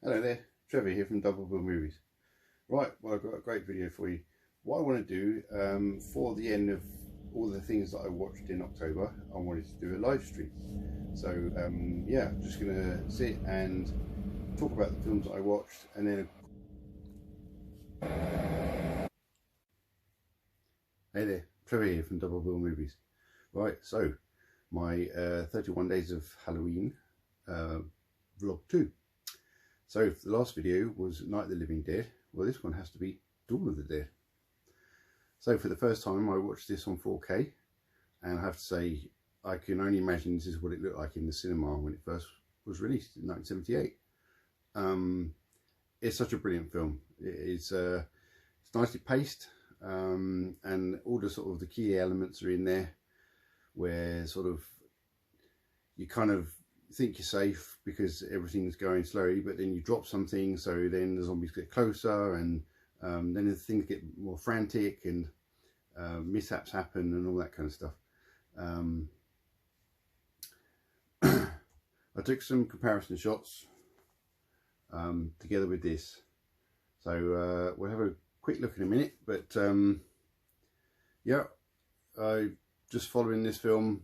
Hello there, Trevor here from Double Bill Movies. Right, well, I've got a great video for you. What I want to do for the end of all the things that I watched in October, I wanted to do a live stream. So yeah, I'm just going to sit and talk about the films that I watched, and then hey there, Trevor here from Double Bill Movies. Right, so my 31 Days of Halloween vlog 2. So if the last video was Night of the Living Dead, well, this one has to be Dawn of the Dead. So for the first time I watched this on 4K, and I have to say I can only imagine this is what it looked like in the cinema when it first was released in 1978. It's such a brilliant film. It's nicely paced, and all the sort of the key elements are in there, where sort of you kind of think you're safe because everything's going slowly, but then you drop something, so then the zombies get closer, and then the things get more frantic, and mishaps happen and all that kind of stuff. I took some comparison shots together with this, so we'll have a quick look in a minute, but yeah, just following this film,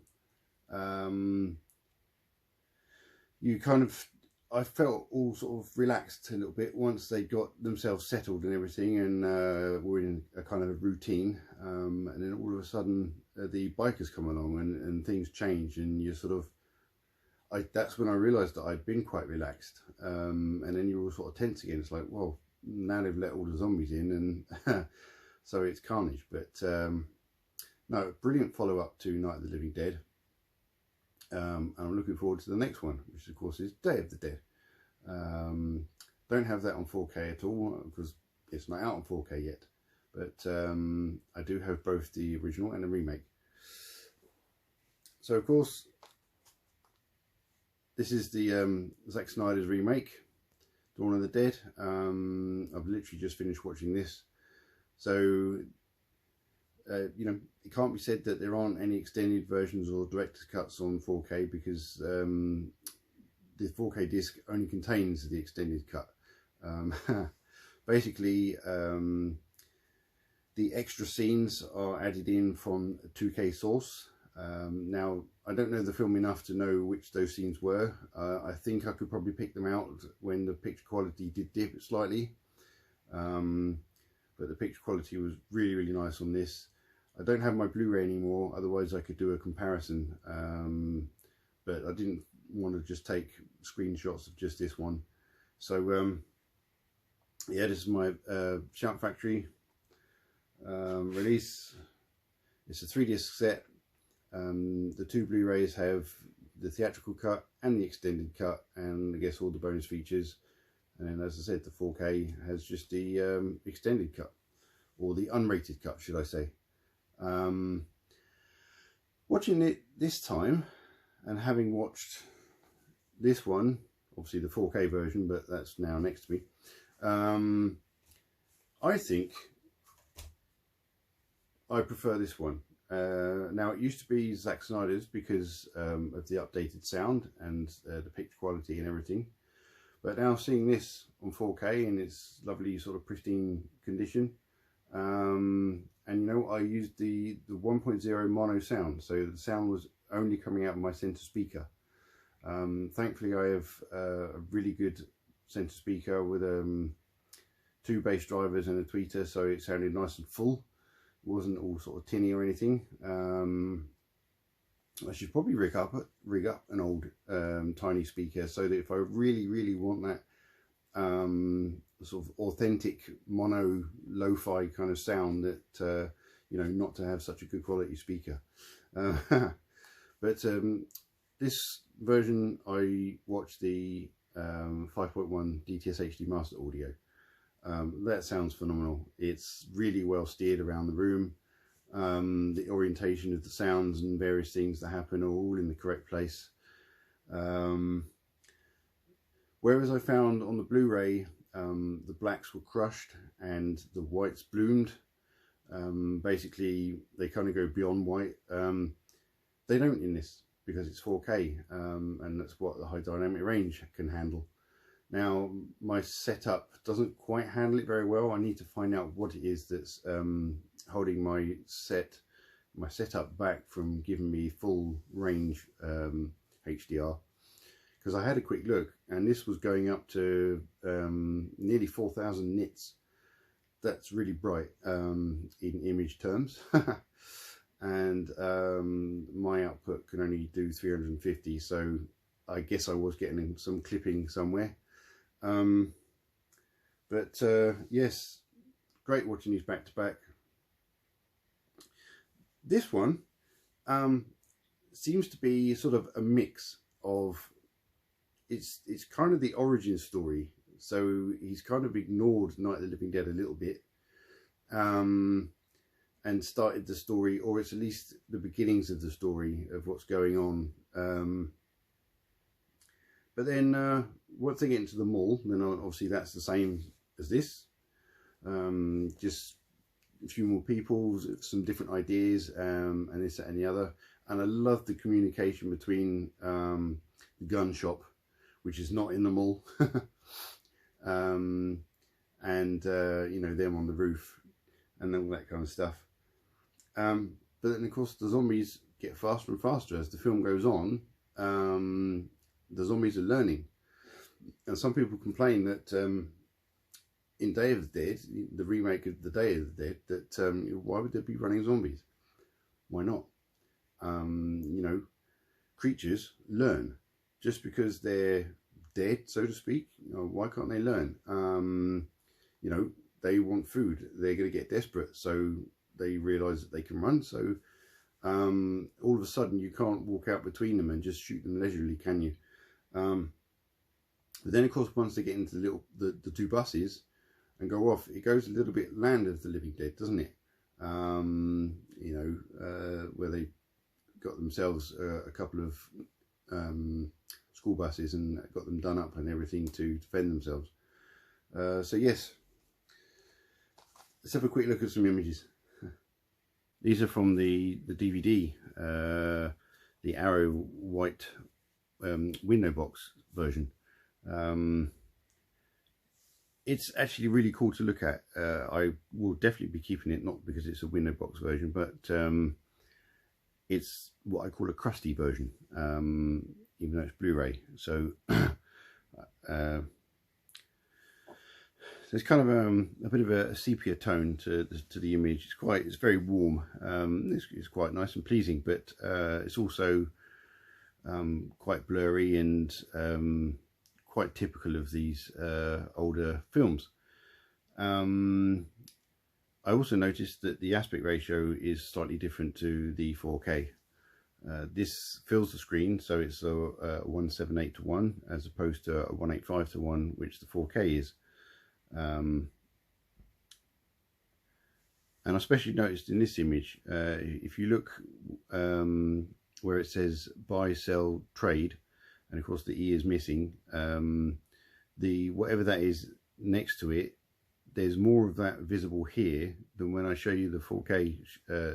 you kind of, I felt all sort of relaxed a little bit once they got themselves settled and everything, and were in a kind of a routine, and then all of a sudden the bikers come along and things change, and you sort of, that's when I realised that I'd been quite relaxed, and then you're all sort of tense again. It's like, well, now they've let all the zombies in, and so it's carnage. But no, brilliant follow-up to Night of the Living Dead. And I'm looking forward to the next one, which of course is Day of the Dead. Don't have that on 4K at all because it's not out on 4K yet, but I do have both the original and the remake. So of course this is the Zack Snyder's remake, Dawn of the Dead. I've literally just finished watching this, so you know, it can't be said that there aren't any extended versions or director's cuts on 4K, because the 4K disc only contains the extended cut. Basically, the extra scenes are added in from a 2K source. Now, I don't know the film enough to know which those scenes were. I think I could probably pick them out when the picture quality did dip slightly. But the picture quality was really, really nice on this. I don't have my Blu-ray anymore, otherwise I could do a comparison, but I didn't want to just take screenshots of just this one. So yeah, this is my Shout Factory release. It's a 3-disc set. The 2 Blu-rays have the theatrical cut and the extended cut, and I guess all the bonus features. And then, as I said, the 4K has just the extended cut, or the unrated cut, should I say. Watching it this time, and having watched this one, obviously the 4K version, but that's now next to me, I think I prefer this one. Now, it used to be Zack Snyder's because of the updated sound and the picture quality and everything, but now seeing this on 4K in its lovely sort of pristine condition, and you know, I used the 1.0 mono sound, so the sound was only coming out of my center speaker. Thankfully I have a really good center speaker with 2 bass drivers and a tweeter, so it sounded nice and full. It wasn't all sort of tinny or anything. I should probably rig up an old tiny speaker, so that if I really want that sort of authentic mono lo-fi kind of sound, that you know, not to have such a good quality speaker. But this version, I watched the 5.1 DTS HD Master Audio. That sounds phenomenal. It's really well steered around the room. The orientation of the sounds and various things that happen are all in the correct place. Whereas I found on the Blu-ray the blacks were crushed and the whites bloomed. Basically they kind of go beyond white. They don't in this because it's 4K, and that's what the high dynamic range can handle. Now my setup doesn't quite handle it very well. I need to find out what it is that's holding my setup back from giving me full range HDR, because I had a quick look and this was going up to nearly 4,000 nits. That's really bright in image terms. And my output can only do 350, so I guess I was getting some clipping somewhere. Yes, great watching these back to back. This one seems to be sort of a mix of, it's kind of the origin story. So he's kind of ignored Night of the Living Dead a little bit, and started the story, or it's at least the beginnings of the story of what's going on. But then once they get into the mall, then obviously that's the same as this. Just a few more people, some different ideas, and this, that, and the other. And I love the communication between the gun shop, which is not in the mall, and you know, them on the roof and all that kind of stuff. But then of course the zombies get faster and faster as the film goes on. The zombies are learning, and some people complain that in Day of the Dead, the remake of the Day of the Dead, that why would there be running zombies? Why not? You know, creatures learn. Just because they're dead, so to speak, you know, why can't they learn? You know, they want food, they're going to get desperate, so they realise that they can run. So all of a sudden you can't walk out between them and just shoot them leisurely, can you? But then of course once they get into the two buses and go off, it goes a little bit Land of the Living Dead, doesn't it? You know, where they got themselves a couple of school buses and got them done up and everything to defend themselves. So yes, let's have a quick look at some images. These are from the DVD, the Arrow white window box version. It's actually really cool to look at. I will definitely be keeping it, not because it's a window box version, but it's what I call a crusty version, even though it's Blu-ray. So there's kind of a bit of a sepia tone to the image. It's very warm. It's quite nice and pleasing, but it's also quite blurry and quite typical of these older films. I also noticed that the aspect ratio is slightly different to the 4K. This fills the screen, so it's a 178 to 1 as opposed to a 185 to 1, which the 4K is. And I especially noticed in this image, if you look where it says buy, sell, trade, and of course the E is missing, the whatever that is next to it, there's more of that visible here than when I show you the 4K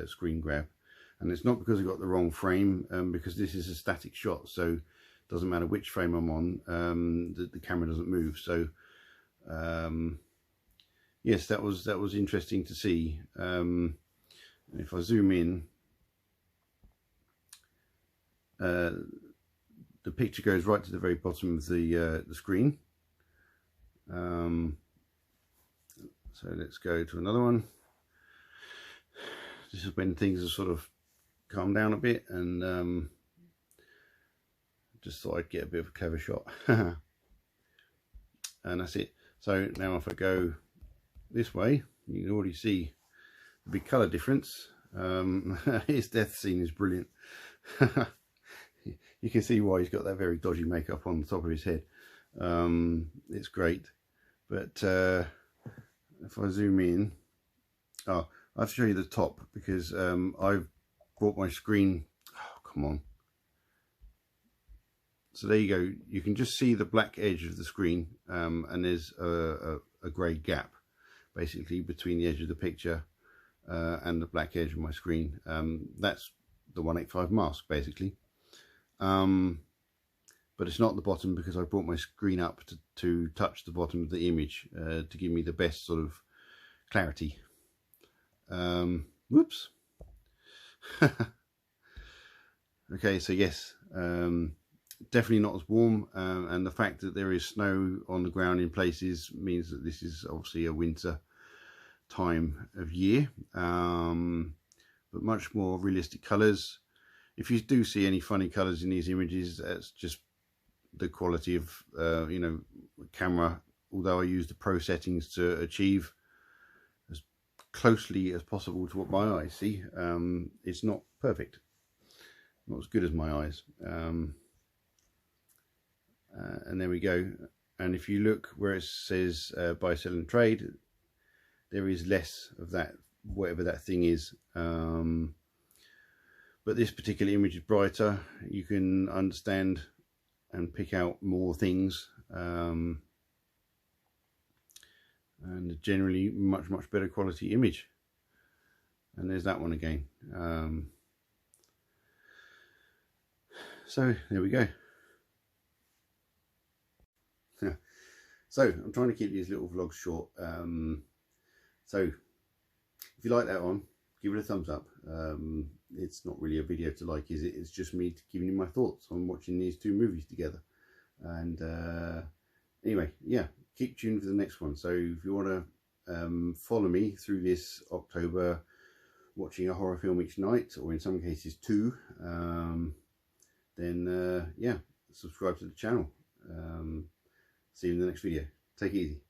screen grab. And it's not because I got the wrong frame, because this is a static shot, so it doesn't matter which frame I'm on, the camera doesn't move. So yes, that was interesting to see. And if I zoom in, the picture goes right to the very bottom of the screen. So let's go to another one. This is when things have sort of calmed down a bit, and just thought I'd get a bit of a clever shot. And that's it. So now if I go this way, you can already see the big colour difference. His death scene is brilliant. You can see why he's got that very dodgy makeup on the top of his head. It's great. But if I zoom in, I have to show you the top, because I've brought my screen, oh, come on. So there you go, you can just see the black edge of the screen, and there's a grey gap basically between the edge of the picture and the black edge of my screen. That's the 185 mask basically. but it's not the bottom because I brought my screen up to touch the bottom of the image to give me the best sort of clarity. Whoops. Okay, so yes, definitely not as warm, and the fact that there is snow on the ground in places means that this is obviously a winter time of year, but much more realistic colours. If you do see any funny colours in these images, that's just the quality of you know, camera. Although I use the pro settings to achieve as closely as possible to what my eyes see, it's not perfect, not as good as my eyes. And there we go. And if you look where it says buy, sell and trade, there is less of that, whatever that thing is. But this particular image is brighter. You can understand and pick out more things, and generally much better quality image. And there's that one again. So there we go. So I'm trying to keep these little vlogs short. So if you like that one, give it a thumbs up. It's not really a video to like, is it? It's just me giving you my thoughts on watching these two movies together. And anyway, yeah, keep tuned for the next one. So if you want to follow me through this October, watching a horror film each night, or in some cases two, then yeah, subscribe to the channel. See you in the next video. Take it easy.